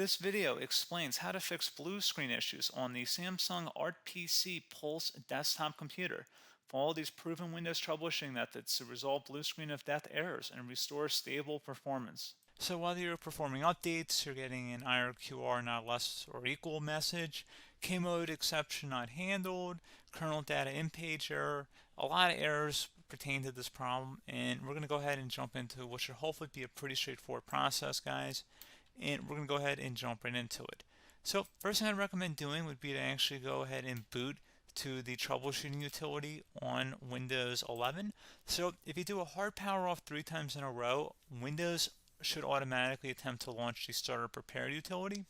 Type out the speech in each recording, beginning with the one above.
This video explains how to fix blue screen issues on the Samsung ArtPC Pulse Desktop computer. Follow these proven Windows troubleshooting methods to resolve blue screen of death errors and restore stable performance. So while you're performing updates, you're getting an IRQR not less or equal message, K-mode exception not handled, kernel data in-page error. A lot of errors pertain to this problem, and we're going to go ahead and jump into what should hopefully be a pretty straightforward process, guys. And we're going to go ahead and jump right into it. So first thing I'd recommend doing would be to actually go ahead and boot to the troubleshooting utility on Windows 11. So if you do a hard power off 3 times in a row, Windows should automatically attempt to launch the starter prepare utility.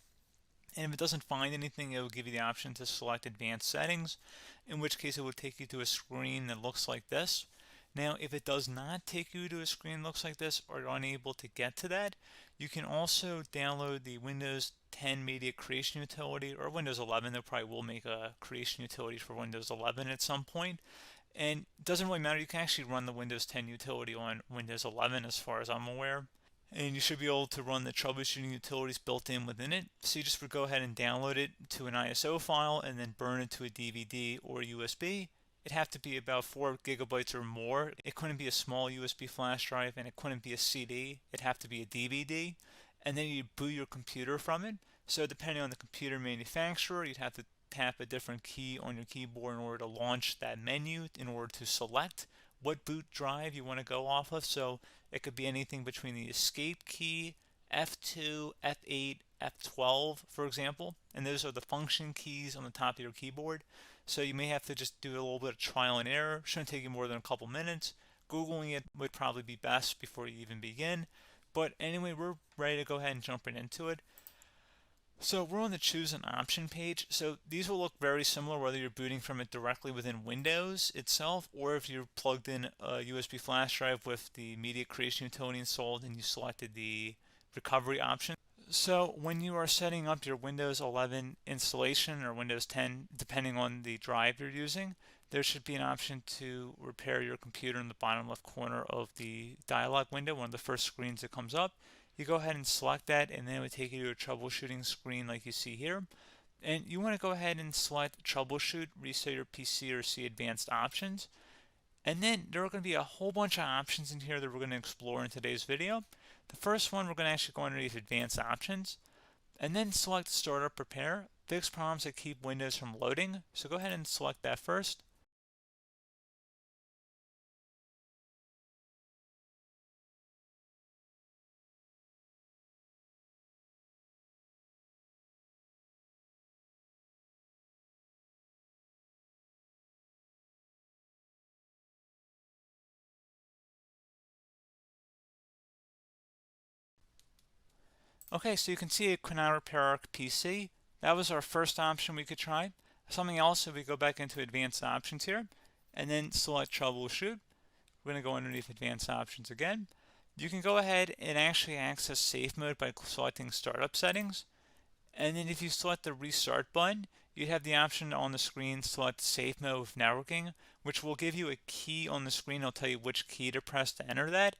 And if it doesn't find anything, it will give you the option to select advanced settings, in which case it would take you to a screen that looks like this. Now, if it does not take you to a screen that looks like this, or you're unable to get to that, you can also download the Windows 10 Media Creation Utility, or Windows 11. They probably will make a creation utility for Windows 11 at some point. And it doesn't really matter. You can actually run the Windows 10 utility on Windows 11 as far as I'm aware. And you should be able to run the troubleshooting utilities built in within it. So you just would go ahead and download it to an ISO file and then burn it to a DVD or USB. It'd have to be about 4 gigabytes or more. It couldn't be a small USB flash drive, and it couldn't be a CD. It'd have to be a DVD. And then you'd boot your computer from it. So depending on the computer manufacturer, you'd have to tap a different key on your keyboard in order to launch that menu, in order to select what boot drive you want to go off of. So it could be anything between the escape key, F2, F8, F12, for example. And those are the function keys on the top of your keyboard. So you may have to just do a little bit of trial and error. Shouldn't take you more than a couple minutes. Googling it would probably be best before you even begin. But anyway, we're ready to go ahead and jump right into it. So we're on the choose an option page. So these will look very similar whether you're booting from it directly within Windows itself, or if you're plugged in a USB flash drive with the media creation utility installed and you selected the recovery option. So when you are setting up your Windows 11 installation or Windows 10, depending on the drive you're using, there should be an option to repair your computer in the bottom left corner of the dialog window, one of the first screens that comes up. You go ahead and select that, and then it would take you to a troubleshooting screen like you see here. And you want to go ahead and select troubleshoot, reset your PC, or see advanced options. And then there are going to be a whole bunch of options in here that we're going to explore in today's video. The first one, we're going to actually go underneath advanced options and then select startup prepare, fix problems that keep Windows from loading. So go ahead and select that first. Okay, so you can see it could not repair our PC. That was our first option we could try. Something else, if we go back into advanced options here and then select troubleshoot, we're going to go underneath advanced options again. You can go ahead and actually access safe mode by selecting startup settings. And then if you select the restart button, you have the option on the screen select safe mode with networking, which will give you a key on the screen. It'll tell you which key to press to enter that.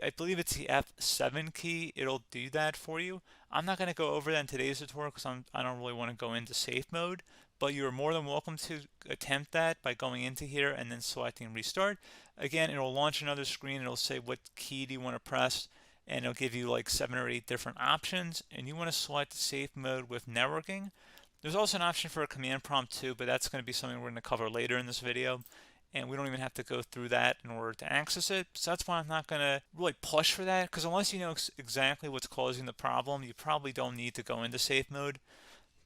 I believe it's the F7 key. It'll do that for you. I'm not going to go over that in today's tutorial because I don't really want to go into safe mode, but you're more than welcome to attempt that by going into here and then selecting restart. Again, it'll launch another screen. It'll say what key do you want to press, and it'll give you like 7 or 8 different options, and you want to select safe mode with networking. There's also an option for a command prompt too, but that's going to be something we're going to cover later in this video, and we don't even have to go through that in order to access it. So that's why I'm not going to really push for that, because unless you know exactly what's causing the problem, you probably don't need to go into safe mode.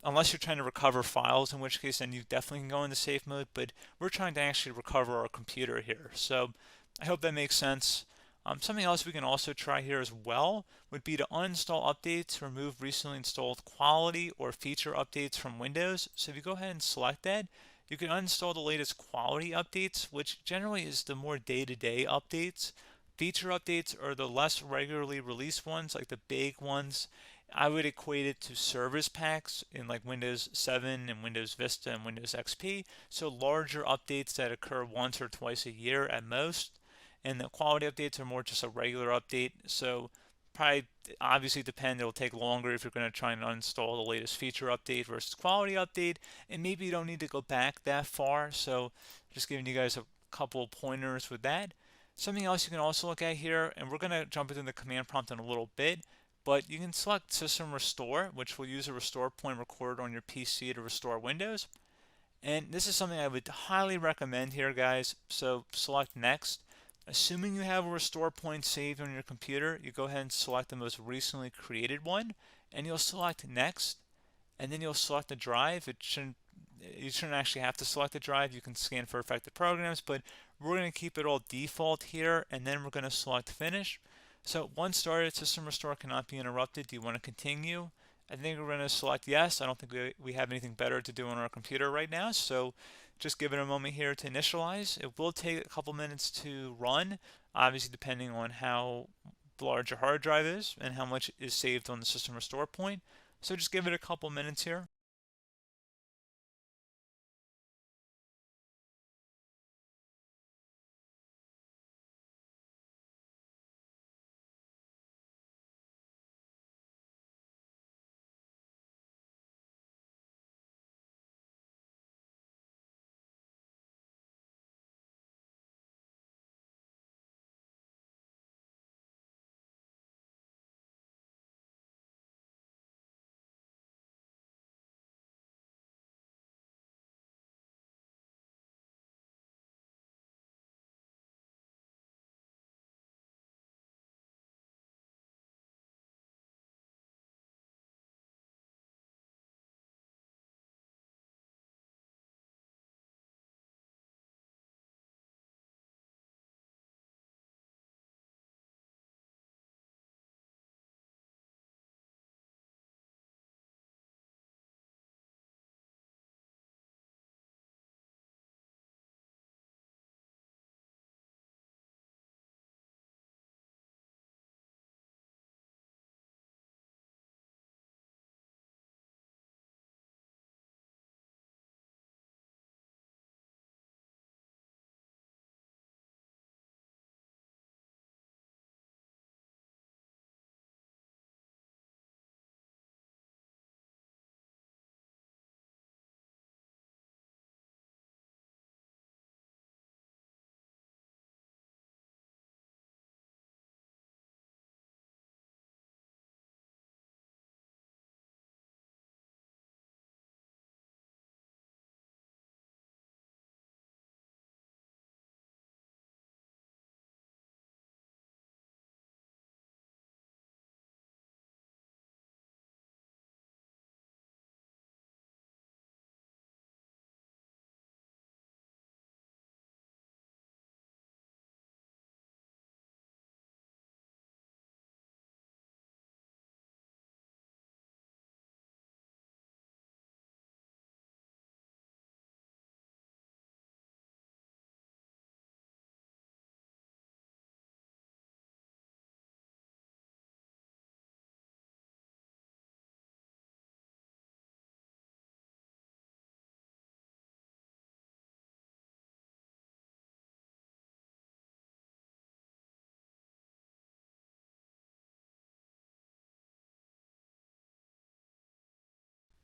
Unless you're trying to recover files, in which case then you definitely can go into safe mode, but we're trying to actually recover our computer here. So I hope that makes sense. Something else we can also try here as well would be to uninstall updates, remove recently installed quality or feature updates from Windows. So if you go ahead and select that, you can uninstall the latest quality updates, which generally is the more day-to-day updates. Feature updates are the less regularly released ones, like the big ones. I would equate it to service packs in like Windows 7 and Windows Vista and Windows XP. So larger updates that occur once or twice a year at most. And the quality updates are more just a regular update. So probably obviously depend. It'll take longer if you're going to try and uninstall the latest feature update versus quality update, and maybe you don't need to go back that far. So just giving you guys a couple of pointers with that. Something else you can also look at here, and we're going to jump into the command prompt in a little bit, but you can select System Restore, which will use a restore point recorded on your PC to restore Windows. And this is something I would highly recommend here, guys. So select Next. Assuming you have a restore point saved on your computer, you go ahead and select the most recently created one, and you'll select Next, and then you'll select the drive. You shouldn't actually have to select the drive. You can scan for affected programs, but we're going to keep it all default here, and then we're going to select Finish. So once started, System Restore cannot be interrupted. Do you want to continue? I think we're going to select yes. I don't think we have anything better to do on our computer right now, so just give it a moment here to initialize. It will take a couple minutes to run, obviously depending on how large your hard drive is and how much is saved on the System Restore point. So just give it a couple minutes here.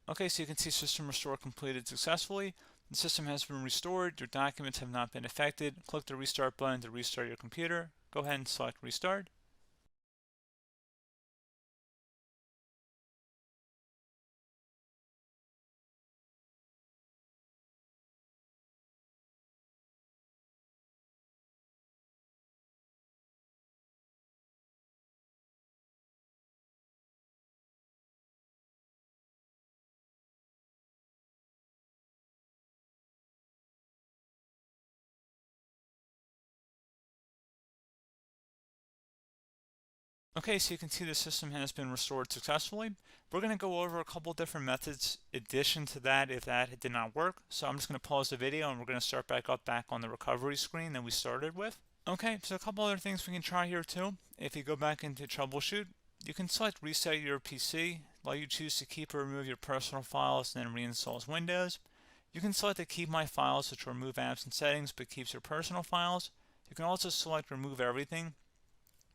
Okay, so you can see System Restore completed successfully. The system has been restored. Your documents have not been affected. Click the Restart button to restart your computer. Go ahead and select Restart. Okay, so you can see the system has been restored successfully. We're going to go over a couple different methods in addition to that if that did not work. So I'm just going to pause the video and we're going to start back on the recovery screen that we started with. Okay, so a couple other things we can try here too. If you go back into troubleshoot, you can select reset your PC, while you choose to keep or remove your personal files and then reinstalls Windows. You can select to keep my files, which will remove apps and settings but keeps your personal files. You can also select remove everything,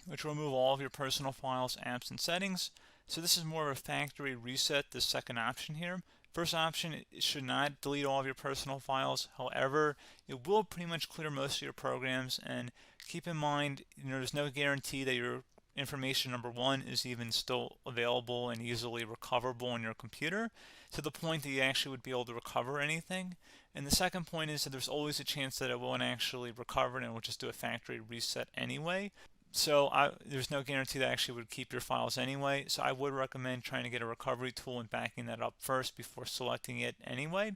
which will remove all of your personal files, apps, and settings. So this is more of a factory reset, the second option here. First option, it should not delete all of your personal files. However, it will pretty much clear most of your programs. And keep in mind, there's no guarantee that your information, number one, is even still available and easily recoverable on your computer to the point that you actually would be able to recover anything. And the second point is that there's always a chance that it won't actually recover and it will just do a factory reset anyway. So there's no guarantee that actually would keep your files anyway. So I would recommend trying to get a recovery tool and backing that up first before selecting it anyway.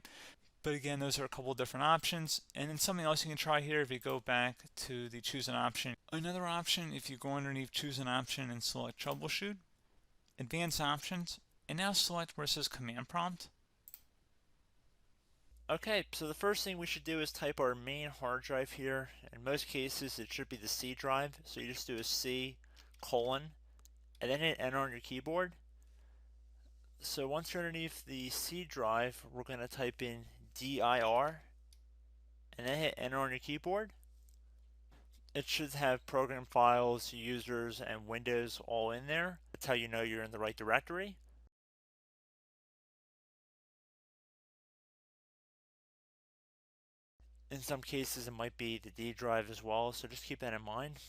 But again, those are a couple of different options. And then something else you can try here, if you go back to the choose an option. Another option, if you go underneath choose an option and select troubleshoot, advanced options, and now select where it says command prompt. Okay, so the first thing we should do is type our main hard drive here. In most cases, it should be the C drive. So you just do a C colon, and then hit enter on your keyboard. So once you're underneath the C drive, we're going to type in dir, and then hit enter on your keyboard. It should have program files, users, and Windows all in there. That's how you know you're in the right directory. In some cases, it might be the D drive as well, so just keep that in mind.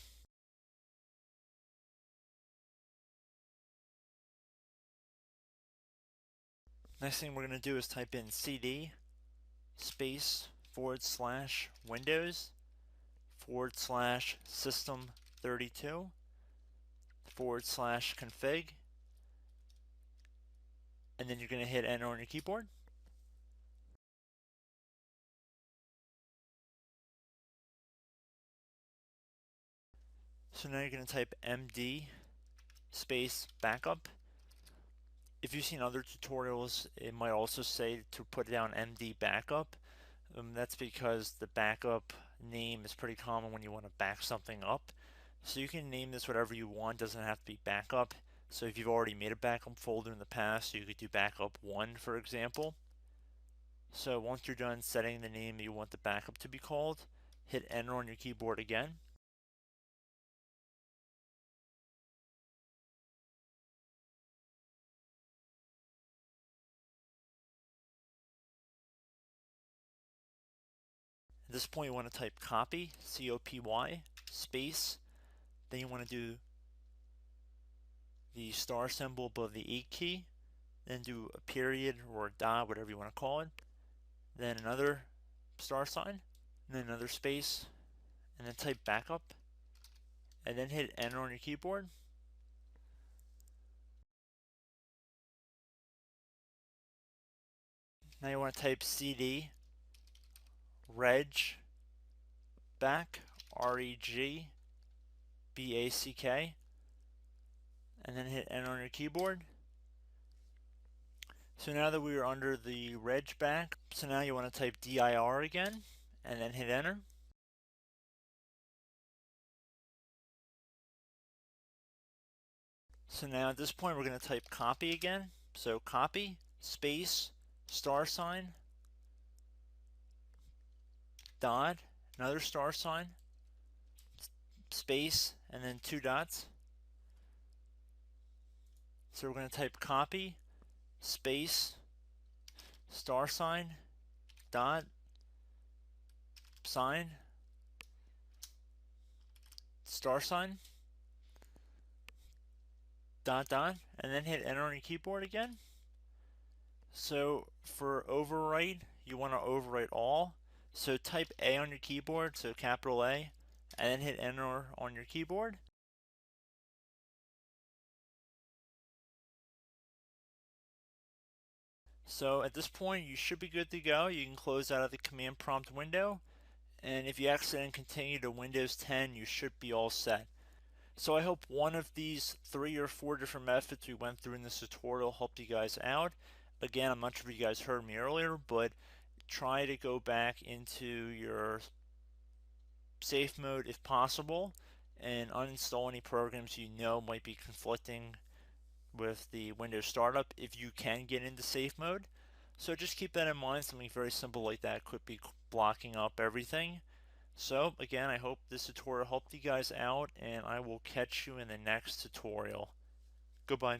Next thing we're going to do is type in cd space / Windows / system 32 / config, and then you're going to hit enter on your keyboard. So now you're going to type md space backup. If you've seen other tutorials, it might also say to put down md backup. That's because the backup name is pretty common when you want to back something up. So you can name this whatever you want, doesn't have to be backup. So if you've already made a backup folder in the past, you could do backup 1, for example. So once you're done setting the name you want the backup to be called, hit enter on your keyboard again. At this point you want to type copy, C-O-P-Y, space, then you want to do the star symbol above the 8 key, then do a period or a dot, whatever you want to call it, then another star sign, and then another space, and then type backup, and then hit enter on your keyboard. Now you want to type cd reg back, REG BACK, and then hit enter on your keyboard. So now that we are under the reg back, so now you want to type dir again, and then hit enter. So now at this point we're going to type copy again. So copy, space, star sign, dot, another star sign, space, and then 2 dots. So we're going to type copy, space, star sign, dot, sign, star sign, dot, dot, and then hit enter on your keyboard again. So for overwrite, you want to overwrite all. So type A on your keyboard, so capital A, and then hit enter on your keyboard. So at this point you should be good to go. You can close out of the command prompt window, and if you accidentally continue to Windows 10, you should be all set. So I hope one of these 3 or 4 different methods we went through in this tutorial helped you guys out. Again, I'm not sure if you guys heard me earlier, but try to go back into your safe mode if possible and uninstall any programs you know might be conflicting with the Windows startup if you can get into safe mode. So just keep that in mind. Something very simple like that could be blocking up everything. So again, I hope this tutorial helped you guys out, and I will catch you in the next tutorial. Goodbye.